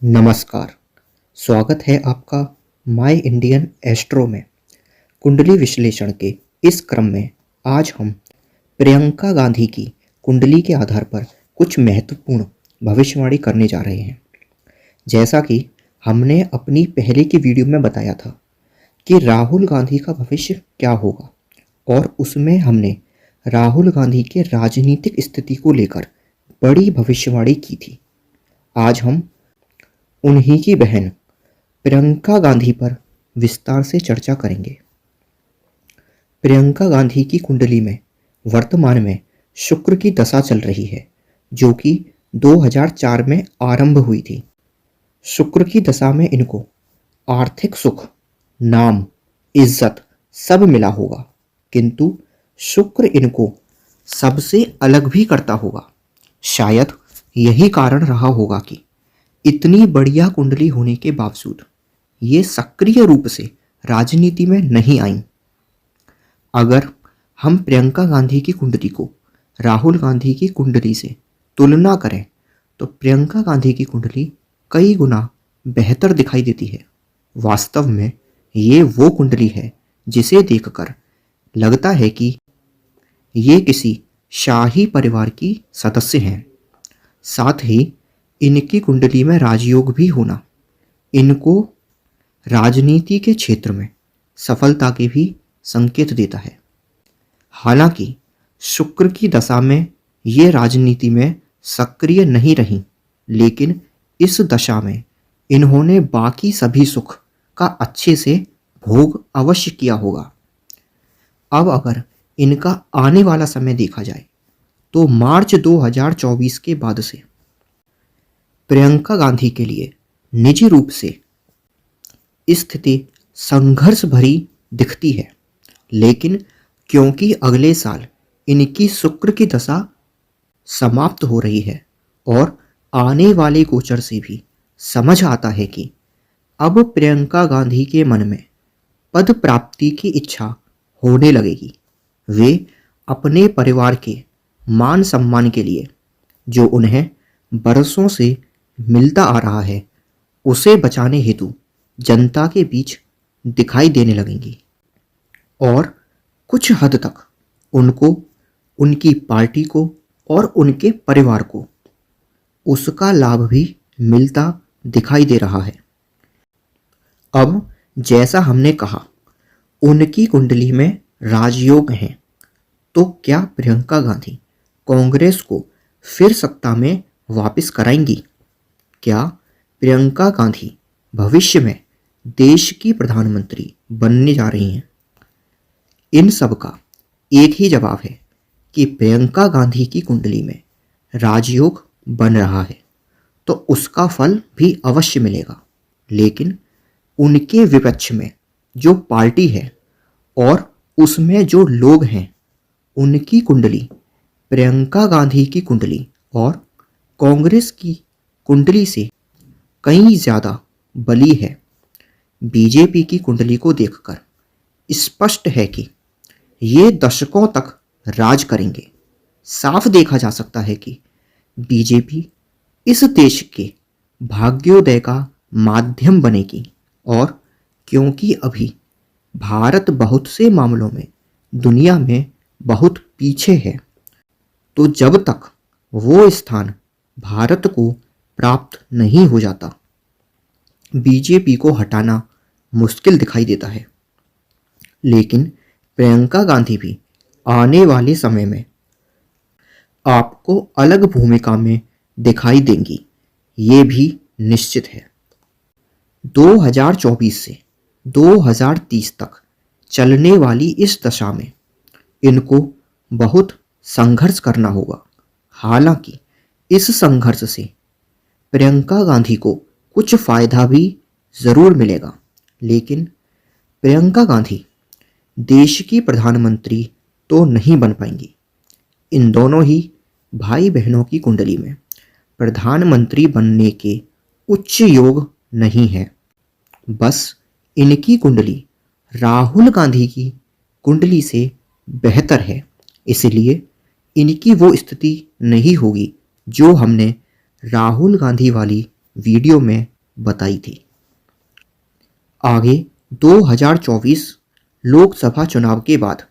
नमस्कार। स्वागत है आपका माय इंडियन एस्ट्रो में। कुंडली विश्लेषण के इस क्रम में आज हम प्रियंका गांधी की कुंडली के आधार पर कुछ महत्वपूर्ण भविष्यवाणी करने जा रहे हैं। जैसा कि हमने अपनी पहले की वीडियो में बताया था कि राहुल गांधी का भविष्य क्या होगा, और उसमें हमने राहुल गांधी के राजनीतिक स्थिति को लेकर बड़ी भविष्यवाणी की थी। आज हम उन्हीं की बहन प्रियंका गांधी पर विस्तार से चर्चा करेंगे। प्रियंका गांधी की कुंडली में वर्तमान में शुक्र की दशा चल रही है, जो कि 2004 में आरंभ हुई थी। शुक्र की दशा में इनको आर्थिक सुख, नाम, इज्जत सब मिला होगा, किंतु शुक्र इनको सबसे अलग भी करता होगा। शायद यही कारण रहा होगा कि इतनी बढ़िया कुंडली होने के बावजूद ये सक्रिय रूप से राजनीति में नहीं आई। अगर हम प्रियंका गांधी की कुंडली को राहुल गांधी की कुंडली से तुलना करें तो प्रियंका गांधी की कुंडली कई गुना बेहतर दिखाई देती है। वास्तव में ये वो कुंडली है जिसे देखकर लगता है कि ये किसी शाही परिवार की सदस्य हैं। साथ ही इनकी कुंडली में राजयोग भी होना इनको राजनीति के क्षेत्र में सफलता के भी संकेत देता है। हालांकि शुक्र की दशा में ये राजनीति में सक्रिय नहीं रहीं, लेकिन इस दशा में इन्होंने बाकी सभी सुख का अच्छे से भोग अवश्य किया होगा। अब अगर इनका आने वाला समय देखा जाए तो मार्च 2024 के बाद से प्रियंका गांधी के लिए निजी रूप से स्थिति संघर्ष भरी दिखती है, लेकिन क्योंकि अगले साल इनकी शुक्र की दशा समाप्त हो रही है और आने वाले गोचर से भी समझ आता है कि अब प्रियंका गांधी के मन में पद प्राप्ति की इच्छा होने लगेगी। वे अपने परिवार के मान सम्मान के लिए जो उन्हें बरसों से मिलता आ रहा है उसे बचाने हेतु जनता के बीच दिखाई देने लगेंगी, और कुछ हद तक उनको, उनकी पार्टी को और उनके परिवार को उसका लाभ भी मिलता दिखाई दे रहा है। अब जैसा हमने कहा उनकी कुंडली में राजयोग हैं, तो क्या प्रियंका गांधी कांग्रेस को फिर सत्ता में वापस कराएंगी? क्या प्रियंका गांधी भविष्य में देश की प्रधानमंत्री बनने जा रही हैं? इन सब का एक ही जवाब है कि प्रियंका गांधी की कुंडली में राजयोग बन रहा है तो उसका फल भी अवश्य मिलेगा। लेकिन उनके विपक्ष में जो पार्टी है और उसमें जो लोग हैं, उनकी कुंडली प्रियंका गांधी की कुंडली और कांग्रेस की कुंडली से कहीं ज़्यादा बली है। बीजेपी की कुंडली को देखकर स्पष्ट है कि ये दशकों तक राज करेंगे। साफ देखा जा सकता है कि बीजेपी इस देश के भाग्योदय का माध्यम बनेगी, और क्योंकि अभी भारत बहुत से मामलों में दुनिया में बहुत पीछे है, तो जब तक वो स्थान भारत को प्राप्त नहीं हो जाता, बीजेपी को हटाना मुश्किल दिखाई देता है। लेकिन प्रियंका गांधी भी आने वाले समय में आपको अलग भूमिका में दिखाई देंगी, ये भी निश्चित है। 2024 से 2030 तक चलने वाली इस दशा में इनको बहुत संघर्ष करना होगा। हालांकि इस संघर्ष से प्रियंका गांधी को कुछ फायदा भी ज़रूर मिलेगा, लेकिन प्रियंका गांधी देश की प्रधानमंत्री तो नहीं बन पाएंगी। इन दोनों ही भाई बहनों की कुंडली में प्रधानमंत्री बनने के उच्च योग नहीं है। बस इनकी कुंडली राहुल गांधी की कुंडली से बेहतर है, इसलिए इनकी वो स्थिति नहीं होगी जो हमने राहुल गांधी वाली वीडियो में बताई थी। आगे 2024 लोकसभा चुनाव के बाद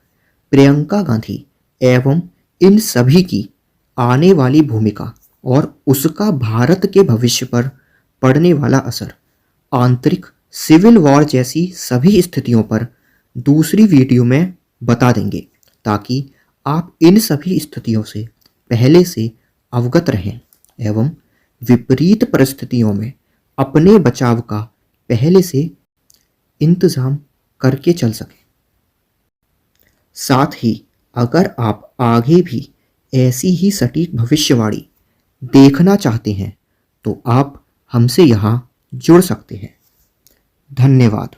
प्रियंका गांधी एवं इन सभी की आने वाली भूमिका और उसका भारत के भविष्य पर पड़ने वाला असर, आंतरिक सिविल वॉर जैसी सभी स्थितियों पर दूसरी वीडियो में बता देंगे, ताकि आप इन सभी स्थितियों से पहले से अवगत रहें एवं विपरीत परिस्थितियों में अपने बचाव का पहले से इंतजाम करके चल सकें। साथ ही अगर आप आगे भी ऐसी ही सटीक भविष्यवाणी देखना चाहते हैं तो आप हमसे यहाँ जुड़ सकते हैं। धन्यवाद।